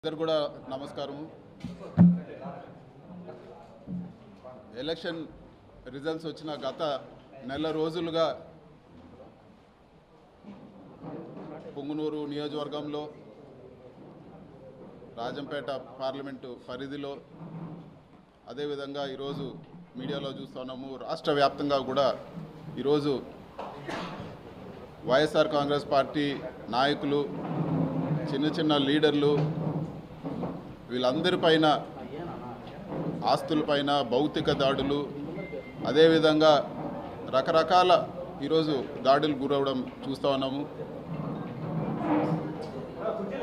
అందరు కూడా నమస్కారం. ఎలక్షన్ రిజల్ట్స్ వచ్చిన గత నెల రోజులుగా పుంగనూరు నియోజకవర్గంలో రాజంపేట పార్లమెంటు పరిధిలో అదేవిధంగా ఈరోజు మీడియాలో చూస్తున్నాము. రాష్ట్ర వ్యాప్తంగా కూడా ఈరోజు వైఎస్ఆర్ కాంగ్రెస్ పార్టీ నాయకులు, చిన్న చిన్న లీడర్లు వీళ్ళందరిపైన ఆస్తులపైన భౌతిక దాడులు, అదేవిధంగా రకరకాల ఈరోజు దాడులు గురవడం చూస్తూ ఉన్నాము.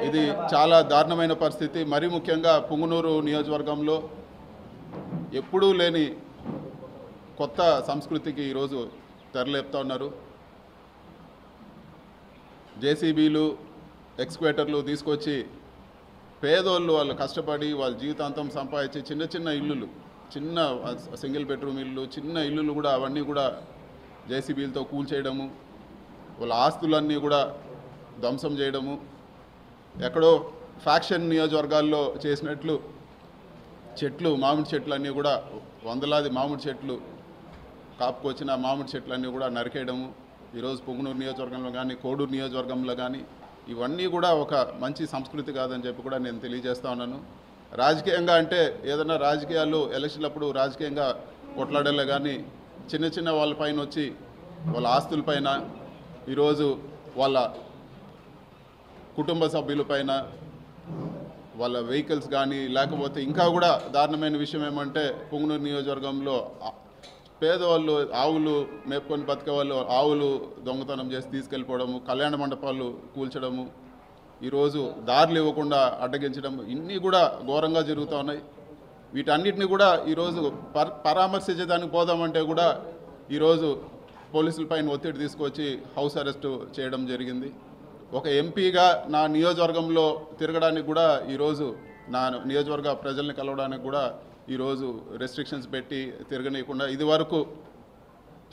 ఇది చాలా దారుణమైన పరిస్థితి. మరీ ముఖ్యంగా పుంగనూరు నియోజకవర్గంలో ఎప్పుడూ లేని కొత్త సంస్కృతికి ఈరోజు తెరలేపుతూ ఉన్నారు. జేసీబీలు, ఎక్స్క్వేటర్లు తీసుకొచ్చి పేదోళ్ళు వాళ్ళు కష్టపడి వాళ్ళ జీవితాంతం సంపాదించి చిన్న చిన్న ఇల్లులు, చిన్న సింగిల్ బెడ్రూమ్ ఇల్లు, చిన్న ఇల్లులు కూడా అవన్నీ కూడా జేసీబీలతో కూల్చేయడము, వాళ్ళ ఆస్తులన్నీ కూడా ధ్వంసం చేయడము, ఎక్కడో ఫ్యాక్షన్ నియోజకవర్గాల్లో చేసినట్లు చెట్లు, మామిడి చెట్లు అన్నీ కూడా వందలాది మామిడి చెట్లు కాపుకొచ్చిన మామిడి చెట్లన్నీ కూడా నరికేయడము ఈరోజు పుంగనూరు నియోజకవర్గంలో కానీ కోడూరు నియోజకవర్గంలో కానీ ఇవన్నీ కూడా ఒక మంచి సంస్కృతి కాదని చెప్పి కూడా నేను తెలియజేస్తా ఉన్నాను. రాజకీయంగా అంటే ఏదైనా రాజకీయాలు ఎలక్షన్లప్పుడు రాజకీయంగా కొట్లాడలే కానీ చిన్న చిన్న వాళ్ళపైన వచ్చి వాళ్ళ ఆస్తులపైన ఈరోజు వాళ్ళ కుటుంబ సభ్యులపైన వాళ్ళ వెహికల్స్ కానీ లేకపోతే ఇంకా కూడా దారుణమైన విషయం ఏమంటే పుంగనూరు నియోజకవర్గంలో పేదవాళ్ళు ఆవులు మేపుకొని బతికే వాళ్ళు ఆవులు దొంగతనం చేసి తీసుకెళ్ళిపోవడము, కళ్యాణ మండపాలు కూల్చడము, ఈరోజు దారులు ఇవ్వకుండా అడ్డగించడం, ఇన్ని కూడా ఘోరంగా జరుగుతూ ఉన్నాయి. వీటన్నిటిని కూడా ఈరోజు పరామర్శించేదానికి పోదామంటే కూడా ఈరోజు పోలీసులపైన ఒత్తిడి తీసుకొచ్చి హౌస్ అరెస్ట్ చేయడం జరిగింది. ఒక ఎంపీగా నా నియోజకవర్గంలో తిరగడానికి కూడా ఈరోజు నా నియోజకవర్గ ప్రజల్ని కలవడానికి కూడా ఈరోజు రెస్ట్రిక్షన్స్ పెట్టి తిరగనీయకుండా, ఇది వరకు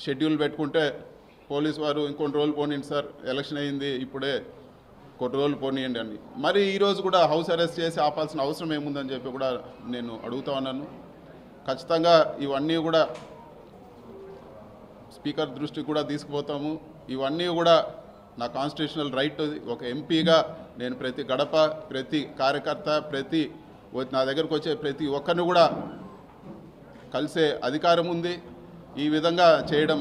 షెడ్యూల్ పెట్టుకుంటే పోలీసు వారు ఇంకొన్ని రోజులు పోనీయండి సార్, ఎలక్షన్ అయింది ఇప్పుడే కొన్ని రోజులు పోనీయండి అని, మరి ఈరోజు కూడా హౌస్ అరెస్ట్ చేసి ఆపాల్సిన అవసరం ఏముందని చెప్పి కూడా నేను అడుగుతా ఉన్నాను. ఖచ్చితంగా ఇవన్నీ కూడా స్పీకర్ దృష్టికి కూడా తీసుకుపోతాము. ఇవన్నీ కూడా నా కాన్స్టిట్యూషనల్ రైట్. ఒక ఎంపీగా నేను ప్రతి గడప, ప్రతి కార్యకర్త, ప్రతి నా దగ్గరకు వచ్చే ప్రతి ఒక్కరిని కూడా కలిసే అధికారం ఉంది. ఈ విధంగా చేయడం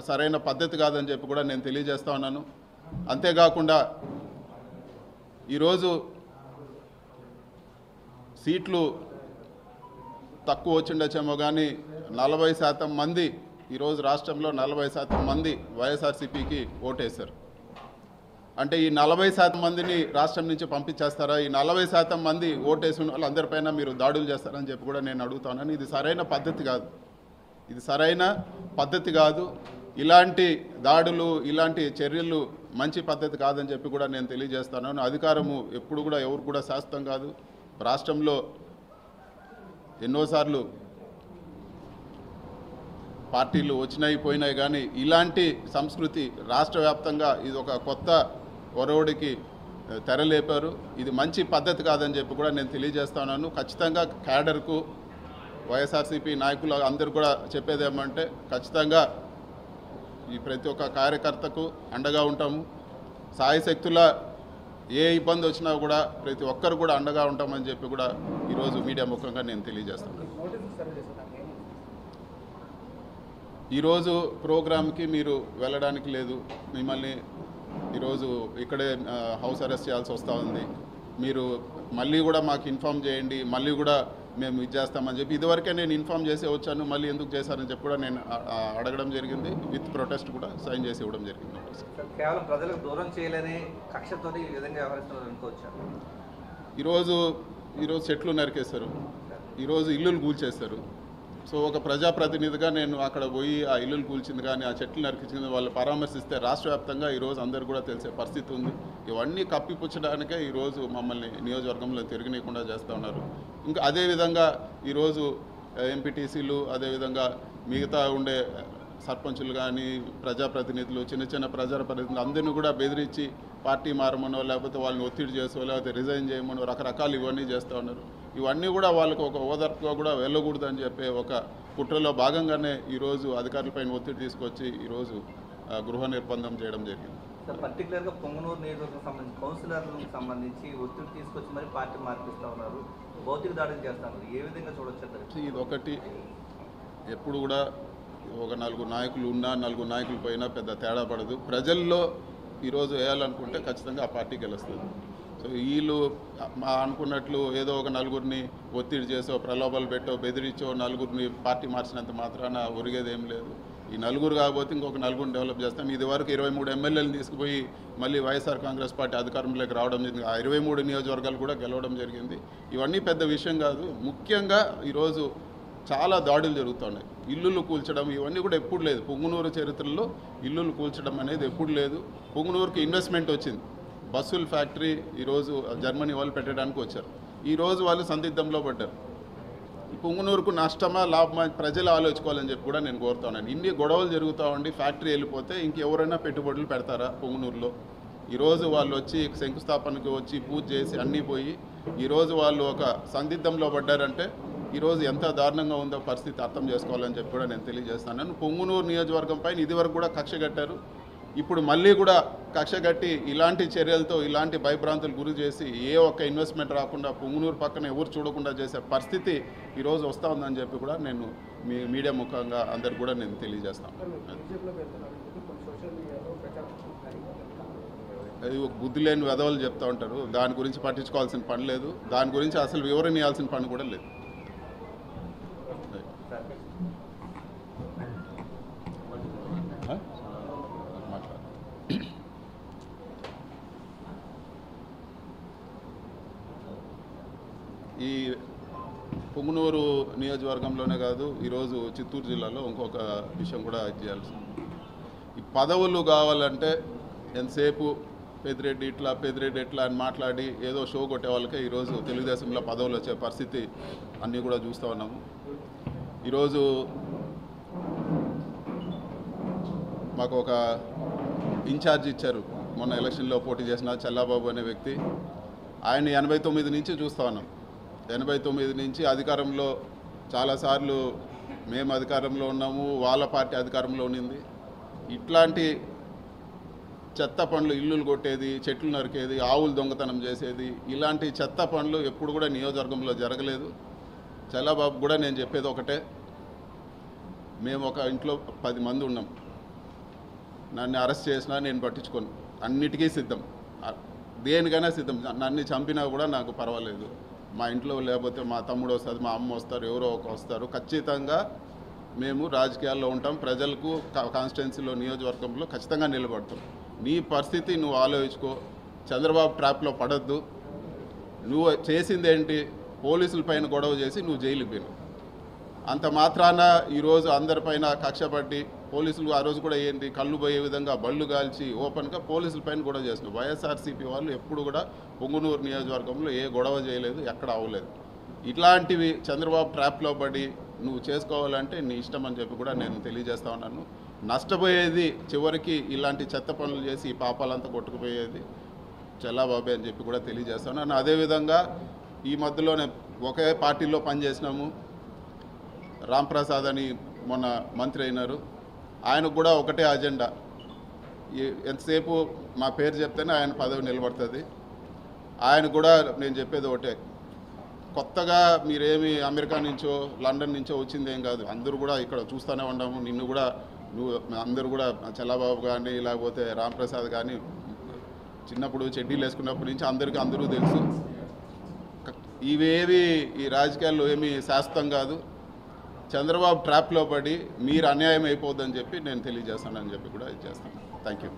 సరైన పద్ధతి కాదని చెప్పి కూడా నేను తెలియజేస్తా ఉన్నాను. అంతేకాకుండా ఈరోజు సీట్లు తక్కువ వచ్చిండొచ్చేమో కానీ 40% మంది ఈరోజు రాష్ట్రంలో 40% మంది వైఎస్ఆర్సీపీకి ఓటేశారు. అంటే ఈ 40% మందిని రాష్ట్రం నుంచి పంపించేస్తారా? ఈ 40% మంది ఓటేసిన వాళ్ళందరిపైన మీరు దాడులు చేస్తారని చెప్పి కూడా నేను అడుగుతున్నాను. ఇది సరైన పద్ధతి కాదు, ఇది సరైన పద్ధతి కాదు. ఇలాంటి దాడులు, ఇలాంటి చర్యలు మంచి పద్ధతి కాదని చెప్పి కూడా నేను తెలియజేస్తున్నాను. అధికారము ఎప్పుడు కూడా ఎవరు కూడా శాశ్వతం కాదు. రాష్ట్రంలో ఎన్నోసార్లు పార్టీలు వచ్చినాయి పోయినాయి కానీ ఇలాంటి సంస్కృతి రాష్ట్ర వ్యాప్తంగా ఇది ఒక కొత్త ఒరవడికి తెరలేపారు. ఇది మంచి పద్ధతి కాదని చెప్పి కూడా నేను తెలియజేస్తున్నాను. ఖచ్చితంగా క్యాడర్కు, వైఎస్ఆర్సీపీ నాయకులు అందరూ కూడా చెప్పేది ఏమంటే ఖచ్చితంగా ఈ ప్రతి ఒక్క కార్యకర్తకు అండగా ఉంటాము. సాయశక్తుల ఏ ఇబ్బంది వచ్చినా కూడా ప్రతి ఒక్కరు కూడా అండగా ఉంటామని చెప్పి కూడా ఈరోజు మీడియా ముఖంగా నేను తెలియజేస్తున్నాను. ఈరోజు ప్రోగ్రామ్కి మీరు వెళ్ళడానికి లేదు, మిమ్మల్ని ఈరోజు ఇక్కడే హౌస్ అరెస్ట్ చేయాల్సి వస్తూ ఉంది. మీరు మళ్ళీ కూడా మాకు ఇన్ఫామ్ చేయండి, మళ్ళీ కూడా మేము ఇది చేస్తామని చెప్పి ఇదివరకే నేను ఇన్ఫామ్ చేసే వచ్చాను, మళ్ళీ ఎందుకు చేశారని చెప్పి కూడా నేను అడగడం జరిగింది. విత్ ప్రొటెస్ట్ కూడా సైన్ చేసి ఇవ్వడం జరిగింది. కేవలం ప్రజలకు దూరం చేయలేని కక్షతో ఈ విధంగా వ్యవహరిస్తున్నారు అనుకోవచ్చా? ఈరోజు చెట్లు నరికేస్తారు, ఈరోజు ఇల్లులు కూల్చేస్తారు. సో ఒక ప్రజాప్రతినిధిగా నేను అక్కడ పోయి ఆ ఇల్లులు కూల్చింది కానీ ఆ చెట్లు నరికించింది వాళ్ళు పరామర్శిస్తే రాష్ట్ర వ్యాప్తంగా ఈరోజు అందరూ కూడా తెలిసే పరిస్థితి ఉంది. ఇవన్నీ కప్పిపుచ్చడానికే ఈరోజు మమ్మల్ని నియోజకవర్గంలో తిరగనీయకుండా చేస్తూ ఉన్నారు. ఇంకా అదేవిధంగా ఈరోజు ఎంపీటీసీలు, అదేవిధంగా మిగతా ఉండే సర్పంచులు కానీ ప్రజాప్రతినిధులు చిన్న చిన్న ప్రజాప్రతినిధులు అందరినీ కూడా బెదిరించి పార్టీ మారమనో లేకపోతే వాళ్ళని ఒత్తిడి చేసో లేకపోతే రిజైన్ చేయమనో రకరకాలు ఇవన్నీ చేస్తూ ఉన్నారు. ఇవన్నీ కూడా వాళ్ళకు ఒక ఓదార్పుగా కూడా వెళ్ళకూడదని చెప్పే ఒక కుట్రలో భాగంగానే ఈరోజు అధికారులపైన ఒత్తిడి తీసుకొచ్చి ఈరోజు గృహ నిర్బంధం చేయడం జరిగింది. సార్, పర్టికులర్గా పొంగనూరు నియోజకవర్గం సంబంధించి కౌన్సిలర్లకు సంబంధించి ఒత్తిడి తీసుకొచ్చి మరి పార్టీ మార్పిస్తూ ఉన్నారు, భౌతిక దాడులు చేస్తున్నారు. ఏ విధంగా చూడొచ్చు? ఇది ఒకటి, ఎప్పుడు కూడా ఒక 4 నాయకులు ఉన్నా 4 నాయకులు పోయినా పెద్ద తేడా పడదు. ప్రజల్లో ఈరోజు వేయాలనుకుంటే ఖచ్చితంగా ఆ పార్టీ గెలుస్తుంది. సో వీళ్ళు అనుకున్నట్లు ఏదో ఒక 4గురిని ఒత్తిడి చేసో ప్రలోభాలు పెట్టో బెదిరించో 4గురిని పార్టీ మార్చినంత మాత్రాన ఒరిగేది ఏం లేదు. ఈ 4 కాకపోతే ఇంకొక 4గురిని డెవలప్ చేస్తాం. ఇది వరకు 23 ఎమ్మెల్యేలు తీసుకుపోయి మళ్ళీ వైఎస్ఆర్ కాంగ్రెస్ పార్టీ అధికారంలోకి రావడం జరిగింది. ఆ 23 నియోజకవర్గాలు కూడా గెలవడం జరిగింది. ఇవన్నీ పెద్ద విషయం కాదు. ముఖ్యంగా ఈరోజు చాలా దాడులు జరుగుతున్నాయి. ఇల్లులు కూల్చడం ఇవన్నీ కూడా ఎప్పుడు లేదు. పొంగునూరు చరిత్రలో ఇల్లులు కూల్చడం అనేది ఎప్పుడు లేదు. పొంగునూరుకి ఇన్వెస్ట్మెంట్ వచ్చింది. బస్సుల ఫ్యాక్టరీ ఈరోజు జర్మనీ వాళ్ళు పెట్టడానికి వచ్చారు. ఈరోజు వాళ్ళు సందిగ్ధంలో పడ్డారు. పొంగునూరుకు నష్టమా లాభమా ప్రజలు ఆలోచించుకోవాలని చెప్పి కూడా నేను కోరుతున్నాను. ఇన్ని గొడవలు జరుగుతూ ఉండి ఫ్యాక్టరీ వెళ్ళిపోతే ఇంకెవరైనా పెట్టుబడులు పెడతారా పొంగునూరులో? ఈరోజు వాళ్ళు వచ్చి శంకుస్థాపనకి వచ్చి పూజ చేసి అన్నీ పోయి ఈరోజు వాళ్ళు ఒక సందిగ్ధంలో పడ్డారంటే ఈరోజు ఎంత దారుణంగా ఉందో పరిస్థితి అర్థం చేసుకోవాలని చెప్పి కూడా నేను తెలియజేస్తున్నాను. పొంగునూరు నియోజకవర్గం పైన ఇదివరకు కూడా కక్ష కట్టారు. ఇప్పుడు మళ్ళీ కూడా కక్ష కట్టి ఇలాంటి చర్యలతో ఇలాంటి భయభ్రాంతులు గురి చేసి ఏ ఒక్క ఇన్వెస్ట్మెంట్ రాకుండా పొంగునూరు పక్కన ఎవరు చూడకుండా చేసే పరిస్థితి ఈరోజు వస్తూ ఉందని చెప్పి కూడా నేను మీడియా ముఖంగా అందరికి కూడా నేను తెలియజేస్తాను. అది ఒక బుద్ధి లేని వెధవలు చెప్తూ ఉంటారు. దాని గురించి పట్టించుకోవాల్సిన పని లేదు. దాని గురించి అసలు వివరణ ఇవ్వాల్సిన పని కూడా లేదు. ఈ పొంగునూరు నియోజకవర్గంలోనే కాదు, ఈరోజు చిత్తూరు జిల్లాలో ఇంకొక విషయం కూడా చేయాల్సింది. ఈ పదవులు కావాలంటే ఎంతసేపు పెద్దిరెడ్డి ఇట్లా అని మాట్లాడి ఏదో షో కొట్టే వాళ్ళకే ఈరోజు తెలుగుదేశంలో పదవులు వచ్చే పరిస్థితి అన్నీ కూడా చూస్తూ ఉన్నాము. ఈరోజు మాకు ఒక ఇన్ఛార్జ్ ఇచ్చారు. మొన్న ఎలక్షన్లో పోటీ చేసిన చల్లాబాబు అనే వ్యక్తి. ఆయన 89 నుంచి చూస్తూ ఉన్నాం. 89 నుంచి అధికారంలో చాలాసార్లు మేము అధికారంలో ఉన్నాము, వాళ్ళ పార్టీ అధికారంలో ఉన్నింది. ఇట్లాంటి చెత్త పనులు, ఇల్లులు కొట్టేది, చెట్లు నరికేది, ఆవులు దొంగతనం చేసేది, ఇలాంటి చెత్త పనులు ఎప్పుడు కూడా నియోజకవర్గంలో జరగలేదు. చల్లాబాబు కూడా నేను చెప్పేది ఒకటే, మేము ఒక ఇంట్లో 10 మంది ఉన్నాం. నన్ను అరెస్ట్ చేసినా నేను పట్టించుకోను, అన్నిటికీ సిద్ధం, దేనికైనా సిద్ధం. నన్ను చంపినా కూడా నాకు పర్వాలేదు. మా ఇంట్లో లేకపోతే మా తమ్ముడు వస్తుంది, మా అమ్మ వస్తారు, ఎవరో ఒక వస్తారు. ఖచ్చితంగా మేము రాజకీయాల్లో ఉంటాం. ప్రజలకు కాన్స్టిట్యున్సీలో నియోజకవర్గంలో ఖచ్చితంగా నిలబడతాం. నీ పరిస్థితి నువ్వు ఆలోచించుకో. చంద్రబాబు ట్రాప్లో పడద్దు. నువ్వు చేసింది ఏంటి? పోలీసుల పైన గొడవ చేసి నువ్వు జైలుకి పోయినావు. అంత మాత్రాన ఈరోజు అందరిపైన కక్ష పట్టి పోలీసులు ఆ రోజు కూడా ఏంటి కళ్ళు పోయే విధంగా బళ్ళు కాల్చి ఓపెన్గా పోలీసుల పైన గొడవ చేస్తున్నారు. వైఎస్ఆర్సీపీ వాళ్ళు ఎప్పుడు కూడా పొంగునూరు నియోజకవర్గంలో ఏ గొడవ చేయలేదు, ఎక్కడ అవ్వలేదు. ఇట్లాంటివి చంద్రబాబు ట్రాప్లో పడి నువ్వు చేసుకోవాలంటే నీ ఇష్టం అని చెప్పి కూడా నేను తెలియజేస్తా ఉన్నాను. నష్టపోయేది చివరికి ఇలాంటి చెత్త పనులు చేసి ఈ పాపాలంతా కొట్టుకుపోయేది చల్లాబాబే అని చెప్పి కూడా తెలియజేస్తాను. అదేవిధంగా ఈ మధ్యలోనే ఒకే పార్టీలో పనిచేసినాము. రాంప్రసాద్ అని మొన్న మంత్రి అయినారు. ఆయనకు కూడా ఒకటే అజెండా, ఎంతసేపు మా పేరు చెప్తేనే ఆయన పదవి నిలబడుతుంది. ఆయన కూడా నేను చెప్పేది ఒకటే, కొత్తగా మీరేమి అమెరికా నుంచో లండన్ నుంచో వచ్చింది ఏం కాదు. అందరూ కూడా ఇక్కడ చూస్తూనే ఉన్నాము. నిన్ను కూడా అందరూ కూడా చల్లాబాబు కానీ లేకపోతే రాంప్రసాద్ కానీ చిన్నప్పుడు చెడ్డీలు వేసుకున్నప్పటి నుంచి అందరూ తెలుసు. ఇవేవి ఈ రాజకీయాల్లో ఏమీ శాశ్వతం కాదు. చంద్రబాబు ట్రాప్లో పడి మీరు అన్యాయం అయిపోద్దని చెప్పి నేను తెలియజేస్తానని చెప్పి కూడా ఇది చేస్తాను. Thank you.